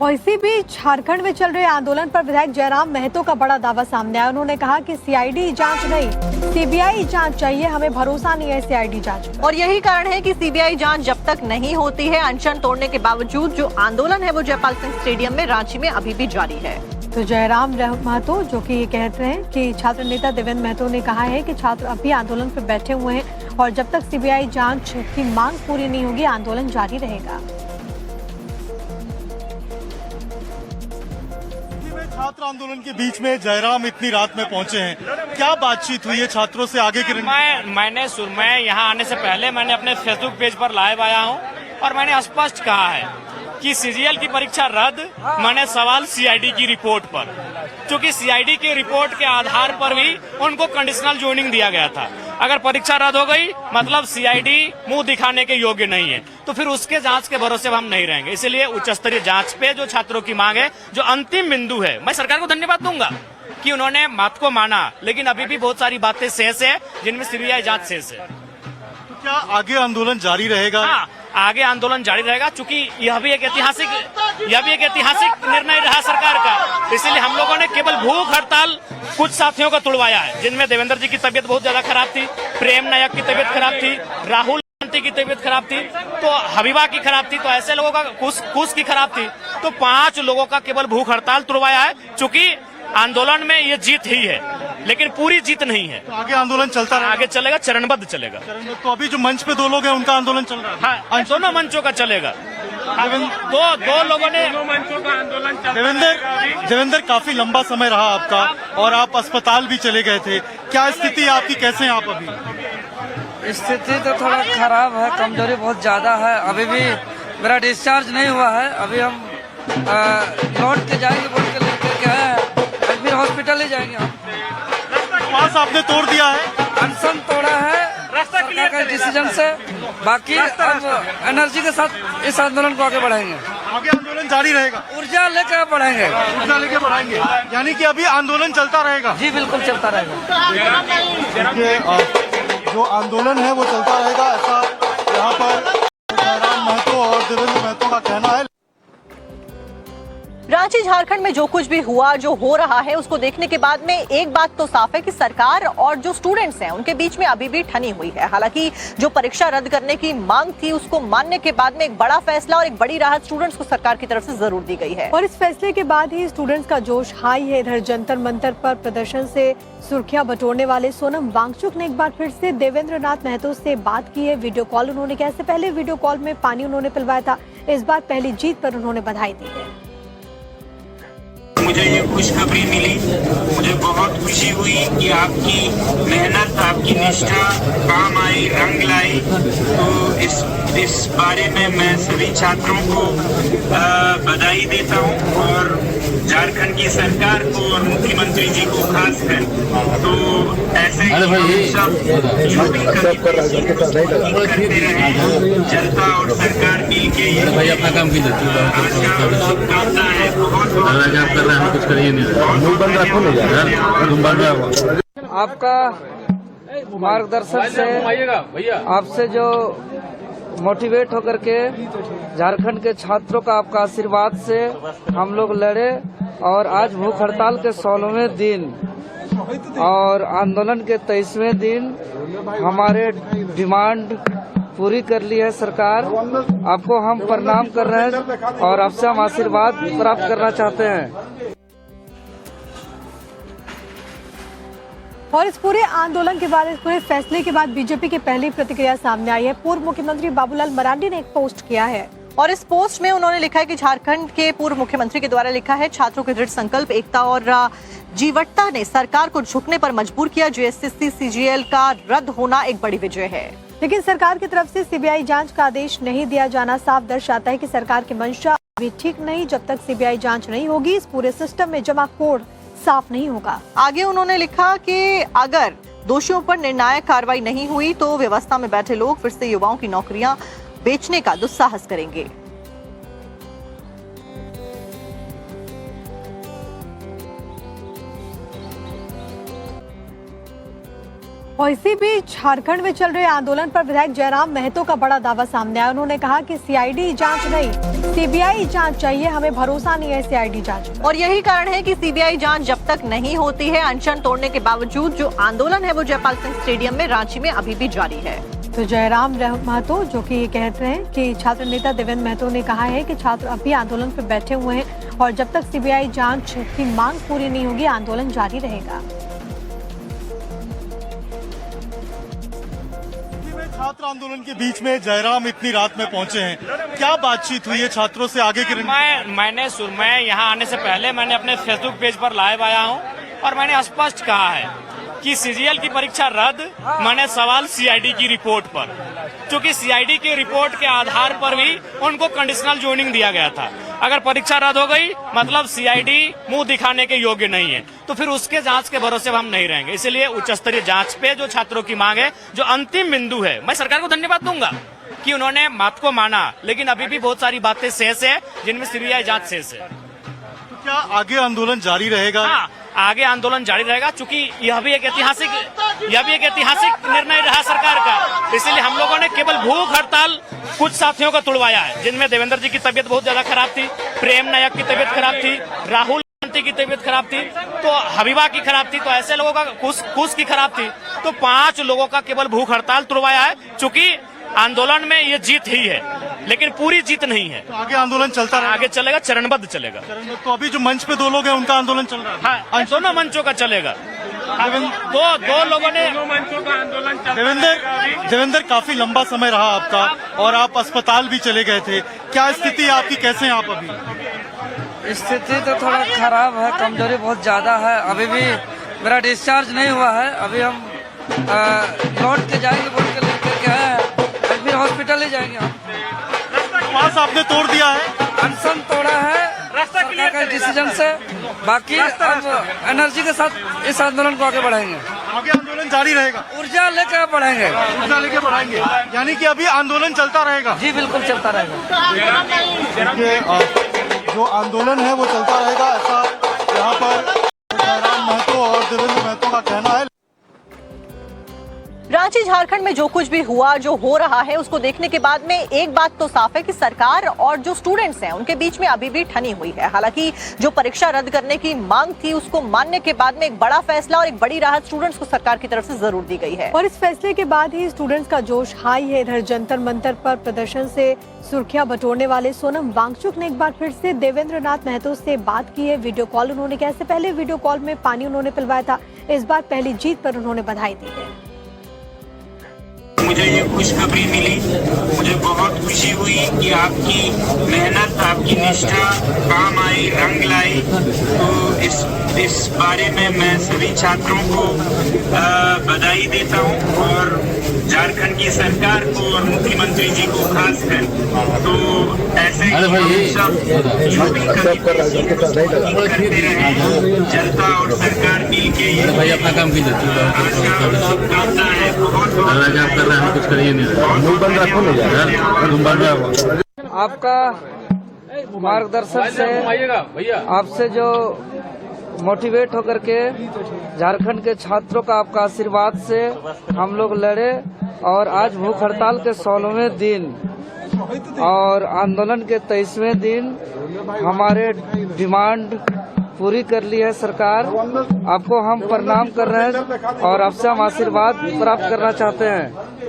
और इसी बीच झारखंड में चल रहे आंदोलन पर विधायक जयराम महतो का बड़ा दावा सामने आया। उन्होंने कहा कि सीआईडी जांच नहीं, सीबीआई जांच चाहिए, हमें भरोसा नहीं है सीआईडी जांच पर। और यही कारण है कि सीबीआई जांच जब तक नहीं होती है, अनशन तोड़ने के बावजूद जो आंदोलन है वो जयपाल सिंह स्टेडियम में रांची में अभी भी जारी है। तो जयराम महतो जो कि ये कहते हैं कि छात्र नेता देवेंद्र महतो ने कहा है कि छात्र अभी आंदोलन पर बैठे हुए हैं और जब तक सीबीआई जांच की मांग पूरी नहीं होगी आंदोलन जारी रहेगा। छात्र आंदोलन के बीच में जयराम इतनी रात में पहुंचे हैं, क्या बातचीत हुई है छात्रों से आगे की? मैं यहाँ आने से पहले मैंने अपने फेसबुक पेज पर लाइव आया हूँ और मैंने स्पष्ट कहा है कि सीजीएल की परीक्षा रद्द, मैंने सवाल सीआईडी की रिपोर्ट पर, क्योंकि सीआईडी की रिपोर्ट के आधार पर भी उनको कंडीशनल ज्वाइनिंग दिया गया था। अगर परीक्षा रद्द हो गई मतलब सीआईडी मुंह दिखाने के योग्य नहीं है, तो फिर उसके जांच के भरोसे हम नहीं रहेंगे। इसलिए उच्च स्तरीय जांच पे जो छात्रों की मांग है, जो अंतिम बिंदु है, मैं सरकार को धन्यवाद दूंगा कि उन्होंने बात को माना, लेकिन अभी भी बहुत सारी बातें शेष है जिनमें सीबीआई जांच शेष है। तो क्या आगे आंदोलन जारी रहेगा? हाँ, आगे आंदोलन जारी रहेगा, चूंकि यह भी एक ऐतिहासिक निर्णय रहा सरकार का। इसलिए हम लोगों ने केवल भूख हड़ताल कुछ साथियों का तुड़वाया है, जिनमें देवेंद्र जी की तबीयत बहुत ज्यादा खराब थी, प्रेम नायक की तबीयत खराब थी, राहुल गांधी की तबीयत खराब थी, तो हबीबा की खराब थी, तो ऐसे लोगों का कुछ की खराब थी, तो 5 लोगों का केवल भूख हड़ताल तुड़वाया है। चूंकि आंदोलन में ये जीत ही है, लेकिन पूरी जीत नहीं है। तो आगे आंदोलन चलता रहेगा? आगे चलेगा, चरणबद्ध चलेगा। तो अभी जो मंच पे 2 लोग हैं उनका आंदोलन चल रहा है? हाँ, दोनों मंचों का चलेगा। दो लोगों ने मंचों का आंदोलन चल। देवेंद्र, काफी लंबा समय रहा आपका और आप अस्पताल भी चले गए थे, क्या स्थिति है आपकी, कैसे हैं आप अभी? स्थिति तो थोड़ा खराब है, कमजोरी बहुत ज्यादा है, अभी भी मेरा डिस्चार्ज नहीं हुआ है। अभी हम लौट के जाएंगे, बोल के लेकर के आए, फिर हॉस्पिटल ही जाएंगे। हम पास आपने तोड़ दिया है, अनशन तोड़ा है सरकार के डिसीजन से, बाकी अब एनर्जी के साथ इस आंदोलन को आगे बढ़ाएंगे। आगे आंदोलन जारी रहेगा, ऊर्जा लेकर बढ़ाएंगे। ऊर्जा लेके बढ़ाएंगे, यानी कि अभी आंदोलन चलता रहेगा? जी बिल्कुल चलता रहेगा। देखिए, जो आंदोलन है वो चलता रहेगा, ऐसा यहाँ पर जयराम महतो और देवेंद्र महतो का कहना है। रांची झारखंड में जो कुछ भी हुआ, जो हो रहा है, उसको देखने के बाद में एक बात तो साफ है कि सरकार और जो स्टूडेंट्स हैं उनके बीच में अभी भी ठनी हुई है। हालांकि जो परीक्षा रद्द करने की मांग थी उसको मानने के बाद में एक बड़ा फैसला और एक बड़ी राहत स्टूडेंट्स को सरकार की तरफ से जरूर दी गई है। और इस फैसले के बाद ही स्टूडेंट्स का जोश हाई है। इधर जंतर मंतर पर प्रदर्शन से सुर्खियां बटोरने वाले सोनम वांगचुक ने एक बार फिर से देवेंद्र नाथ महतो से बात की है। वीडियो कॉल उन्होंने किया, इससे पहले वीडियो कॉल में पानी उन्होंने पिलवाया था। इस बार पहली जीत पर उन्होंने बधाई दी है। मुझे ये खुशखबरी मिली, मुझे बहुत खुशी हुई कि आपकी मेहनत, आपकी निष्ठा काम आई, रंग लाई। तो इस बारे में मैं सभी छात्रों को बधाई देता हूँ और झारखंड की सरकार को और मुख्यमंत्री जी को खासकर। तो ऐसे ही हम सब यूपी करते रहे, जनता और सरकार मिल के ये अपना काम की शुभकामना है। बहुत कुछ करिए आपका मार्गदर्शन से, आपसे जो मोटिवेट होकर के झारखंड के छात्रों का आपका आशीर्वाद से हम लोग लड़े और आज भूख हड़ताल के 16वें दिन और आंदोलन के 23वें दिन हमारे डिमांड पूरी कर ली है सरकार। आपको हम प्रणाम कर रहे हैं और आपसे हम आशीर्वाद प्राप्त करना चाहते हैं। और इस पूरे आंदोलन के बाद, इस पूरे फैसले के बाद बीजेपी की पहली प्रतिक्रिया सामने आई है। पूर्व मुख्यमंत्री बाबूलाल मरांडी ने एक पोस्ट किया है और इस पोस्ट में उन्होंने लिखा है कि झारखंड के पूर्व मुख्यमंत्री के द्वारा लिखा है, छात्रों के दृढ़ संकल्प, एकता और जीवटता ने सरकार को झुकने पर मजबूर किया। जेएसएससी सीजीएल का रद्द होना एक बड़ी विजय है। लेकिन सरकार की तरफ से सीबीआई जांच का आदेश नहीं दिया जाना साफ दर्शाता है कि सरकार की मंशा अभी ठीक नहीं। जब तक सीबीआई जांच नहीं होगी इस पूरे सिस्टम में जमाखोर साफ नहीं होगा। आगे उन्होंने लिखा कि अगर दोषियों पर निर्णायक कार्रवाई नहीं हुई तो व्यवस्था में बैठे लोग फिर से युवाओं की नौकरियां बेचने का दुस्साहस करेंगे। और इसी बीच झारखंड में चल रहे आंदोलन पर विधायक जयराम महतो का बड़ा दावा सामने आया। उन्होंने कहा कि सीआईडी जांच नहीं, सीबीआई जांच चाहिए, हमें भरोसा नहीं है सीआईडी जांच पर। और यही कारण है कि सीबीआई जांच जब तक नहीं होती है, अनशन तोड़ने के बावजूद जो आंदोलन है वो जयपाल सिंह स्टेडियम में रांची में अभी भी जारी है। तो जयराम महतो जो कि ये कहते हैं कि छात्र नेता देवेंद्र महतो ने कहा है कि छात्र अभी आंदोलन पर बैठे हुए हैं और जब तक सीबीआई जांच की मांग पूरी नहीं होगी आंदोलन जारी रहेगा। छात्र आंदोलन के बीच में जयराम इतनी रात में पहुंचे हैं, क्या बातचीत हुई है छात्रों से आगे की? मैं यहाँ आने से पहले मैंने अपने फेसबुक पेज पर लाइव आया हूँ और मैंने स्पष्ट कहा है कि सीजीएल की परीक्षा रद्द, मैंने सवाल सीआईडी की रिपोर्ट पर, क्योंकि सीआईडी की रिपोर्ट के आधार पर भी उनको कंडीशनल ज्वाइनिंग दिया गया था। अगर परीक्षा रद्द हो गई मतलब सीआईडी मुंह दिखाने के योग्य नहीं है, तो फिर उसके जांच के भरोसे हम नहीं रहेंगे। इसलिए उच्च स्तरीय जांच पे जो छात्रों की मांग है, जो अंतिम बिंदु है, मैं सरकार को धन्यवाद दूंगा कि उन्होंने बात को माना, लेकिन अभी भी बहुत सारी बातें शेष है जिनमें सीबीआई जांच शेष है। तो क्या आगे आंदोलन जारी रहेगा? हाँ, आगे आंदोलन जारी रहेगा, चूंकि यह भी एक ऐतिहासिक निर्णय रहा सरकार का। इसलिए हम लोगों ने केवल भूख हड़ताल कुछ साथियों का तुड़वाया है, जिनमें देवेंद्र जी की तबीयत बहुत ज्यादा खराब थी, प्रेम नायक की तबीयत खराब थी, राहुल गांधी की तबीयत खराब थी, तो हबीबा की खराब थी, तो ऐसे लोगों का कुछ की खराब थी, तो 5 लोगों का केवल भूख हड़ताल तुड़वाया है। चूंकि आंदोलन में ये जीत ही है, लेकिन पूरी जीत नहीं है। तो आगे आंदोलन चलता रहेगा? आगे चलेगा, चरणबद्ध चलेगा। तो अभी जो मंच पे 2 लोग हैं उनका आंदोलन चल रहा है? हाँ, दोनों मंचों का चलेगा। दो लोगों ने मंचों का आंदोलन चल। देवेंद्र, काफी लंबा समय रहा आपका और आप अस्पताल भी चले गए थे, क्या स्थिति है आपकी, कैसे हैं आप अभी? स्थिति तो थोड़ा खराब है, कमजोरी बहुत ज्यादा है। अभी भी मेरा डिस्चार्ज नहीं हुआ है, अभी हम लौट के जाएंगे, बोल के लेकर के आए, फिर हॉस्पिटल ही जाएंगे। हम पास आपने तोड़ दिया है, अनशन तोड़ा है सरकार का डिसीजन से, बाकी अब एनर्जी के साथ इस आंदोलन को आगे बढ़ाएंगे। आगे आंदोलन जारी रहेगा, ऊर्जा लेकर बढ़ाएंगे। ऊर्जा लेके बढ़ाएंगे, यानी कि अभी आंदोलन चलता रहेगा? जी बिल्कुल चलता रहेगा। देखिए, जो आंदोलन है वो चलता रहेगा, ऐसा यहाँ पर जयराम महतो और देवेंद्र महतो का कहना है। रांची झारखंड में जो कुछ भी हुआ, जो हो रहा है, उसको देखने के बाद में एक बात तो साफ है कि सरकार और जो स्टूडेंट्स हैं उनके बीच में अभी भी ठनी हुई है। हालांकि जो परीक्षा रद्द करने की मांग थी उसको मानने के बाद में एक बड़ा फैसला और एक बड़ी राहत स्टूडेंट्स को सरकार की तरफ से जरूर दी गई है। और इस फैसले के बाद ही स्टूडेंट्स का जोश हाई है। इधर जंतर मंतर पर प्रदर्शन से सुर्खियां बटोरने वाले सोनम वांगचुक ने एक बार फिर से देवेंद्र नाथ महतो से बात की है। वीडियो कॉल उन्होंने किया। इससे पहले वीडियो कॉल में पानी उन्होंने पिलवाया था। इस बार पहली जीत पर उन्होंने बधाई दी है। मुझे ये खुशखबरी मिली, मुझे बहुत खुशी हुई कि आपकी मेहनत, आपकी निष्ठा काम आई, रंग लाई। तो इस बारे में मैं सभी छात्रों को बधाई देता हूँ और झारखंड की सरकार को और मुख्यमंत्री जी को खासकर। तो ऐसे ही हम सब यूपी करते रहे, जनता और सरकार मिलके ये अपना काम शुभकामना है। बहुत कुछ करिए नहीं, आपका मार्गदर्शन से, आपसे जो मोटिवेट होकर के झारखंड के छात्रों का आपका आशीर्वाद से हम लोग लड़े और आज भूख हड़ताल के 16वें दिन और आंदोलन के 23वें दिन हमारे डिमांड पूरी कर ली है सरकार। आपको हम प्रणाम कर रहे हैं और आपसे हम आशीर्वाद प्राप्त करना चाहते हैं।